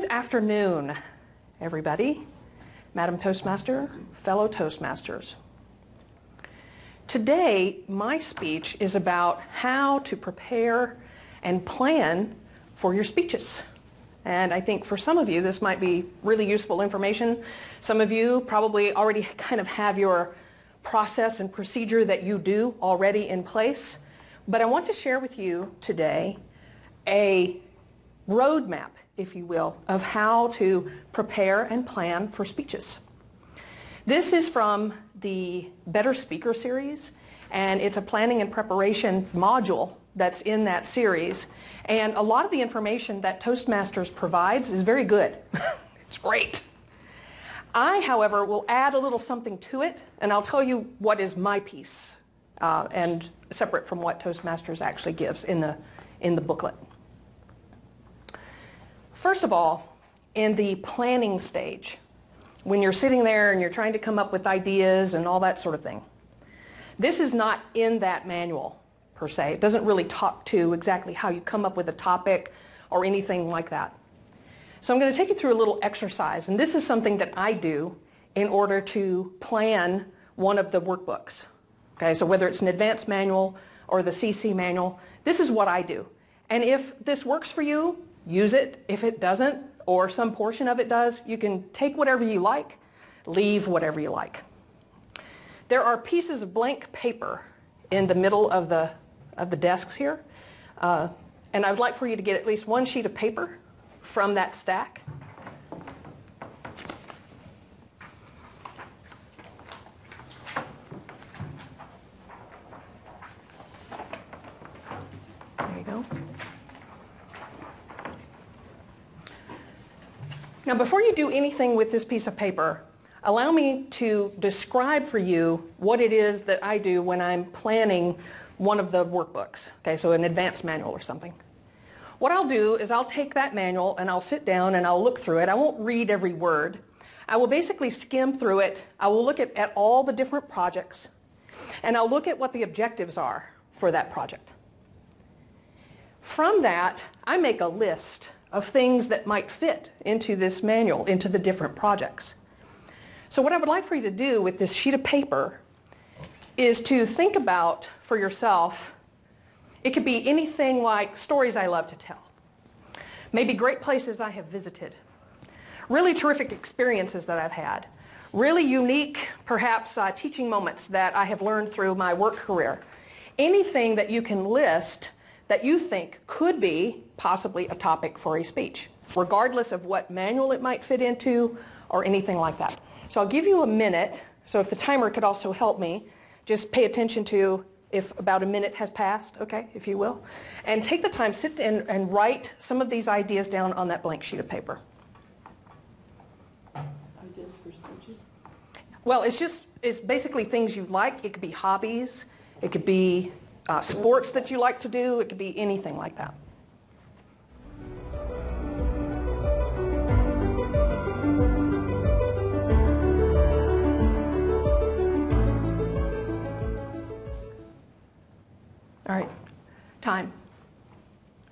Good afternoon, everybody, Madam Toastmaster, fellow Toastmasters. Today, my speech is about how to prepare and plan for your speeches. And I think for some of you, this might be really useful information. Some of you probably already kind of have your process and procedure that you do already in place. But I want to share with you today a roadmap, if you will, of how to prepare and plan for speeches. This is from the Better Speaker series, and it's a planning and preparation module that's in that series. And a lot of the information that Toastmasters provides is very good. It's great. I, however, will add a little something to it, and I'll tell you what is my piece, and separate from what Toastmasters actually gives in the booklet. First of all, in the planning stage, when you're sitting there and you're trying to come up with ideas and all that sort of thing, this is not in that manual per se. It doesn't really talk to exactly how you come up with a topic or anything like that. So I'm going to take you through a little exercise, and this is something that I do in order to plan one of the workbooks. Okay, so whether it's an advanced manual or the CC manual, this is what I do. And if this works for you, use it. If it doesn't, or some portion of it does, you can take whatever you like, leave whatever you like. There are pieces of blank paper in the middle of the desks here, and I would like for you to get at least one sheet of paper from that stack. There you go. Now, before you do anything with this piece of paper, allow me to describe for you what it is that I do when I'm planning one of the workbooks, okay, so an advanced manual or something. What I'll do is I'll take that manual and I'll sit down and I'll look through it. I won't read every word. I will basically skim through it. I will look at all the different projects, and I'll look at what the objectives are for that project. From that, I make a list of things that might fit into this manual, into the different projects. So what I would like for you to do with this sheet of paper is to think about for yourself, it could be anything like stories I love to tell, maybe great places I have visited, really terrific experiences that I've had, really unique, perhaps teaching moments that I have learned through my work career. Anything that you can list that you think could be possibly a topic for a speech, regardless of what manual it might fit into or anything like that. So I'll give you a minute, so if the timer could also help me, just pay attention to if about a minute has passed, okay, if you will, and take the time, sit and write some of these ideas down on that blank sheet of paper. Ideas for speeches? Well, it's basically things you like. It could be hobbies, it could be sports that you like to do, it could be anything like that. All right, time.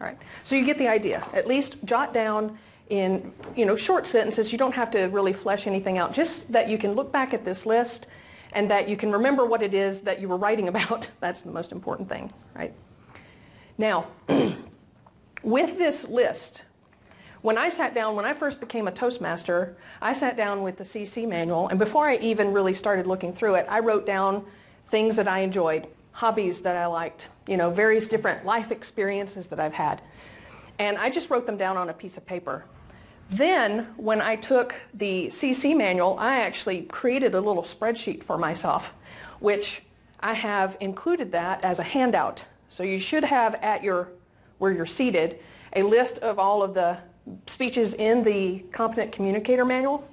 All right, so you get the idea. At least jot down in short sentences. You don't have to really flesh anything out, just that you can look back at this list and that you can remember what it is that you were writing about. That's the most important thing, right? Now, with this list, when I first became a Toastmaster, I sat down with the CC manual, and before I even really started looking through it, I wrote down things that I enjoyed, hobbies that I liked, various different life experiences that I've had. And I just wrote them down on a piece of paper. Then, when I took the CC manual, I actually created a little spreadsheet for myself, which I have included that as a handout. So you should have where you're seated, a list of all of the speeches in the Competent Communicator Manual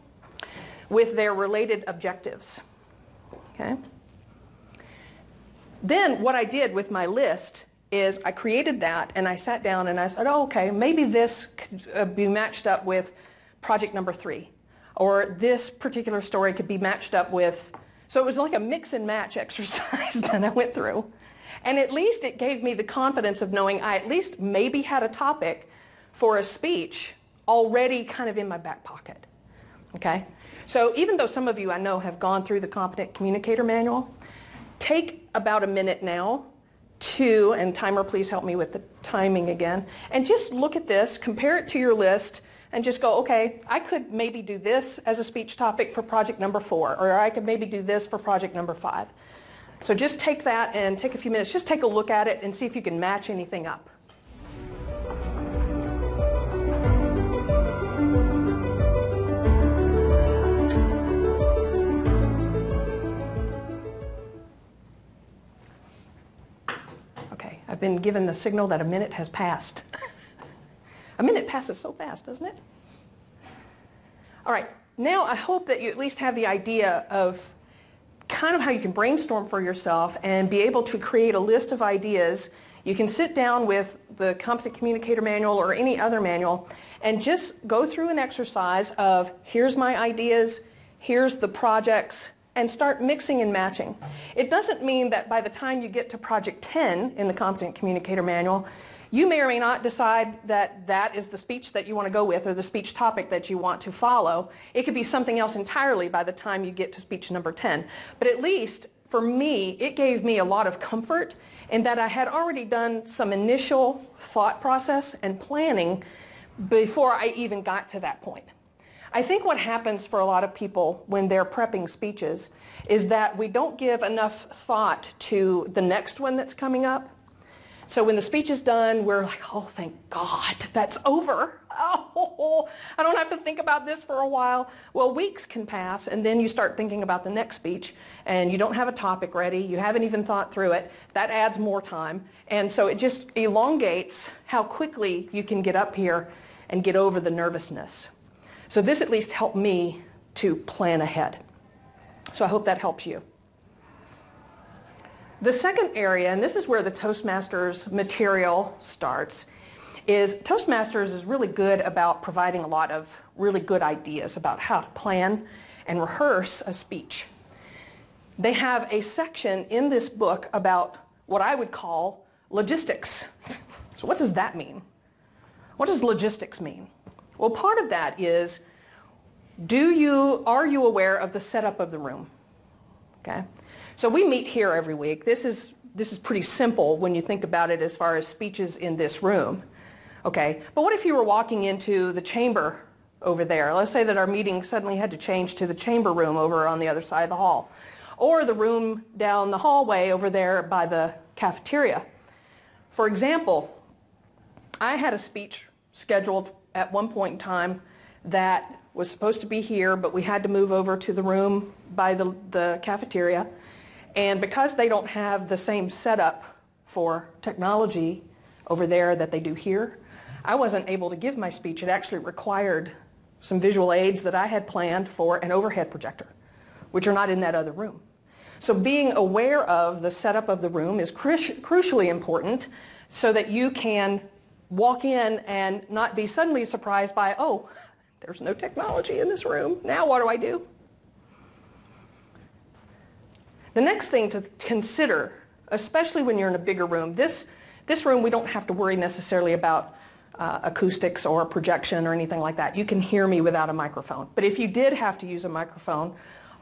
with their related objectives. Okay? Then what I did with my list is I created that, and I sat down and I said, oh, okay, maybe this could be matched up with project number 3, or this particular story could be matched up with, so it was like a mix and match exercise that I went through. And at least it gave me the confidence of knowing I at least maybe had a topic for a speech already kind of in my back pocket. Okay? So even though some of you I know have gone through the Competent Communicator Manual, take about a minute now to, and timer please help me with the timing again, and just look at this, compare it to your list, and just go, okay, I could maybe do this as a speech topic for project number 4, or I could maybe do this for project number 5. So just take that and take a few minutes, just take a look at it and see if you can match anything up. Okay, I've been given the signal that a minute has passed. A minute passes so fast, doesn't it? All right, now I hope that you at least have the idea of kind of how you can brainstorm for yourself and be able to create a list of ideas. You can sit down with the Competent Communicator Manual or any other manual and just go through an exercise of here's my ideas, here's the projects, and start mixing and matching. It doesn't mean that by the time you get to project 10 in the Competent Communicator Manual, you may or may not decide that that is the speech that you want to go with or the speech topic that you want to follow. It could be something else entirely by the time you get to speech number 10. But at least for me, it gave me a lot of comfort in that I had already done some initial thought process and planning before I even got to that point. I think what happens for a lot of people when they're prepping speeches is that we don't give enough thought to the next one that's coming up. So when the speech is done, we're like, oh, thank God, that's over. Oh, I don't have to think about this for a while. Well, weeks can pass, and then you start thinking about the next speech, and you don't have a topic ready. You haven't even thought through it. That adds more time. And so it just elongates how quickly you can get up here and get over the nervousness. So this at least helped me to plan ahead. So I hope that helps you. The second area, and this is where the Toastmasters material starts, is Toastmasters is really good about providing a lot of really good ideas about how to plan and rehearse a speech. They have a section in this book about what I would call logistics. So what does that mean? What does logistics mean? Well, part of that is, are you aware of the setup of the room? Okay. So we meet here every week. This is pretty simple when you think about it as far as speeches in this room. Okay, but what if you were walking into the chamber over there? Let's say that our meeting suddenly had to change to the chamber room over on the other side of the hall, or the room down the hallway over there by the cafeteria. For example, I had a speech scheduled at one point in time that was supposed to be here, but we had to move over to the room by the cafeteria. And because they don't have the same setup for technology over there that they do here, I wasn't able to give my speech. It actually required some visual aids that I had planned for an overhead projector, which are not in that other room. So being aware of the setup of the room is crucially important so that you can walk in and not be suddenly surprised by, oh, there's no technology in this room. Now what do I do? The next thing to consider, especially when you're in a bigger room, this room we don't have to worry necessarily about acoustics or projection or anything like that. You can hear me without a microphone. But if you did have to use a microphone,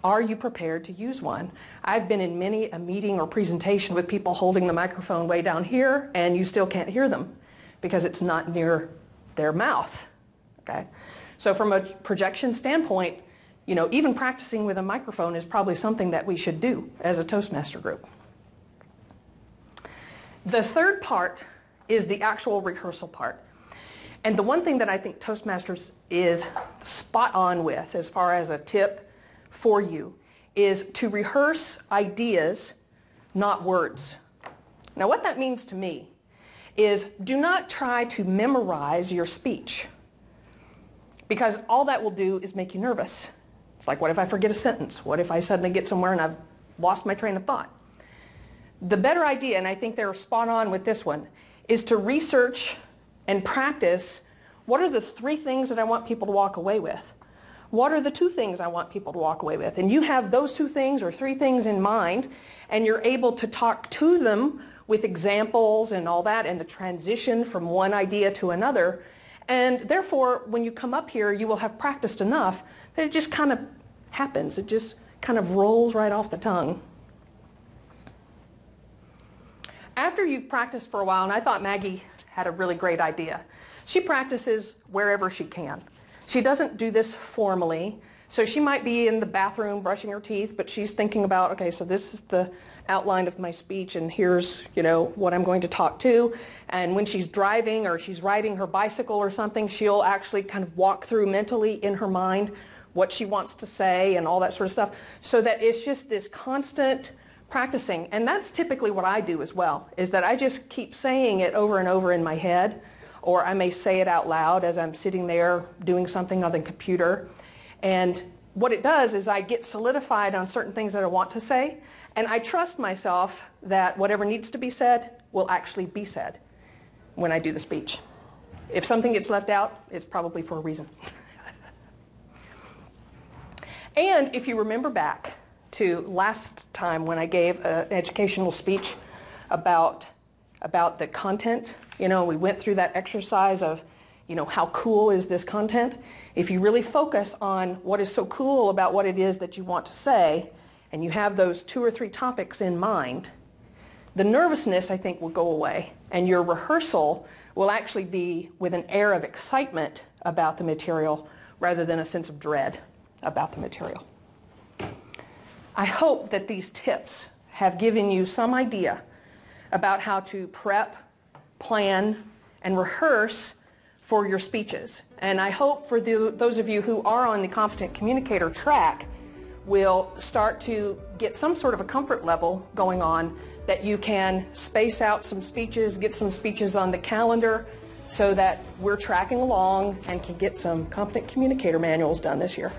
are you prepared to use one? I've been in many a meeting or presentation with people holding the microphone way down here, and you still can't hear them because it's not near their mouth. Okay? So from a projection standpoint, you know, even practicing with a microphone is probably something that we should do as a Toastmaster group. The third part is the actual rehearsal part. And the one thing that I think Toastmasters is spot on with as far as a tip for you is to rehearse ideas, not words. Now what that means to me is do not try to memorize your speech, because all that will do is make you nervous. It's like, what if I forget a sentence? What if I suddenly get somewhere and I've lost my train of thought? The better idea, and I think they're spot on with this one, is to research and practice what are the 3 things that I want people to walk away with? What are the 2 things I want people to walk away with? And you have those 2 things or 3 things in mind, and you're able to talk to them with examples and all that, and the transition from one idea to another. And therefore, when you come up here, you will have practiced enough that it just kind of happens. It just kind of rolls right off the tongue. After you've practiced for a while, and I thought Maggie had a really great idea, she practices wherever she can. She doesn't do this formally, so she might be in the bathroom brushing her teeth, but she's thinking about, okay, so this is the outline of my speech, and here's, what I'm going to talk to. And when she's driving or she's riding her bicycle or something, she'll actually kind of walk through mentally in her mind what she wants to say and all that sort of stuff, so that it's just this constant practicing. And that's typically what I do as well, is that I just keep saying it over and over in my head, or I may say it out loud as I'm sitting there doing something on the computer. And what it does is I get solidified on certain things that I want to say, and I trust myself that whatever needs to be said will actually be said when I do the speech. If something gets left out, it's probably for a reason. And if you remember back to last time when I gave an educational speech about the content, we went through that exercise of, how cool is this content? If you really focus on what is so cool about what it is that you want to say, and you have those 2 or 3 topics in mind, the nervousness, I think, will go away, and your rehearsal will actually be with an air of excitement about the material rather than a sense of dread about the material. I hope that these tips have given you some idea about how to prep, plan, and rehearse for your speeches. And I hope for those of you who are on the Competent Communicator track will start to get some sort of a comfort level going on, that you can space out some speeches, get some speeches on the calendar, so that we're tracking along and can get some Competent Communicator manuals done this year.